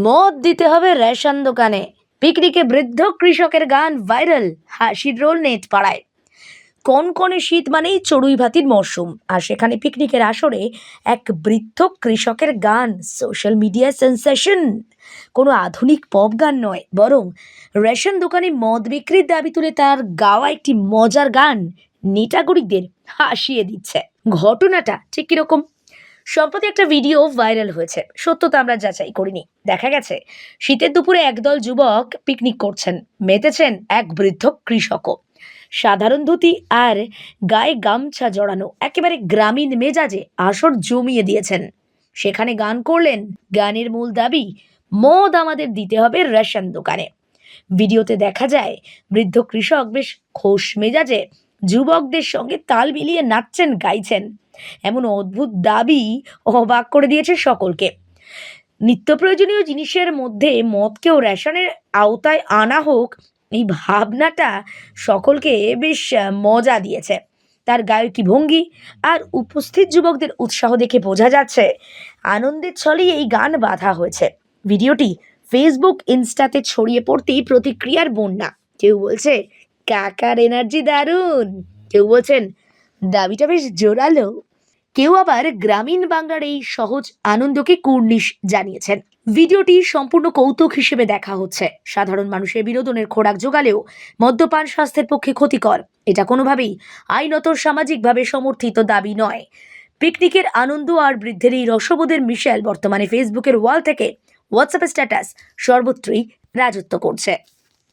মদ দিতে হবে রেশন দোকানে। পিকনিকে বৃদ্ধ কৃষকের গান ভাইরাল, হাসির রোল নেট পাড়ায়। কনকনে শীত মানেই চড়ুই ভাতির মরশুম, আর সেখানে পিকনিকের আসরে এক বৃদ্ধ কৃষকের গান সোশ্যাল মিডিয়া সেন্সেশন। কোনো আধুনিক পপ গান নয়, বরং রেশন দোকানে মদ বিক্রির দাবি তুলে তার গাওয়া একটি মজার গান নেটাগরিকদের হাসিয়ে দিচ্ছে। ঘটনাটা ঠিক কিরকম? সম্প্রতি একটা ভিডিও ভাইরাল হয়েছে, সত্যতা আমরা যাচাই করিনি। দেখা গেছে শীতের দুপুরে একদল যুবক পিকনিক করছেন, মেতেছেন এক বৃদ্ধ কৃষকও। সাধারণ ধুতি আর গায়ে গামছা জড়ানো, একেবারে গ্রামীণ মেজাজে আসর জমিয়ে দিয়েছেন। সেখানে গান করলেন। গানের মূল দাবি, মদ আমাদের দিতে হবে রেশন দোকানে। ভিডিওতে দেখা যায় বৃদ্ধ কৃষক বেশ খোশ মেজাজে যুবকদের সঙ্গে তাল মিলিয়ে নাচছেন, গাইছেন। এমন অদ্ভুত দাবি অবাক করে দিয়েছে সকলকে। নিত্য প্রয়োজনীয় জিনিসের মধ্যে মদকেও রেশনের আওতায় আনা হোক, এই ভাবনাটা সকলকে বেশ মজা দিয়েছে। তার গায়কী ভঙ্গি আর উপস্থিত যুবকদের উৎসাহ দেখে বোঝা যাচ্ছে আনন্দের ছলেই এই গান বাঁধা হয়েছে। ভিডিওটি ফেসবুক, ইনস্টাতে ছড়িয়ে পড়তেই প্রতিক্রিয়ার বন্যা। কেউ বলছে কাকার এনার্জি দারুণ, কেউ বলছেন দাবিটা বেশ জোরালো, কেউ আবার গ্রামীণ বাংলার এই সহজ আনন্দকে কুর্নিশ জানিয়েছেন। ভিডিওটি সম্পূর্ণ কৌতুক হিসেবে দেখা হচ্ছে। সাধারণ মানুষের বিনোদনের খোরাক জোগালেও মদ্যপান স্বাস্থ্যের পক্ষে ক্ষতিকর। এটা কোনোভাবেই আইনত সামাজিকভাবে সমর্থিত দাবি নয়। পিকনিকের আনন্দ আর বৃদ্ধের এই রসবোধের মিশেল বর্তমানে ফেসবুকের ওয়াল থেকে হোয়াটসঅ্যাপের স্ট্যাটাস সর্বত্রই রাজত্ব করছে।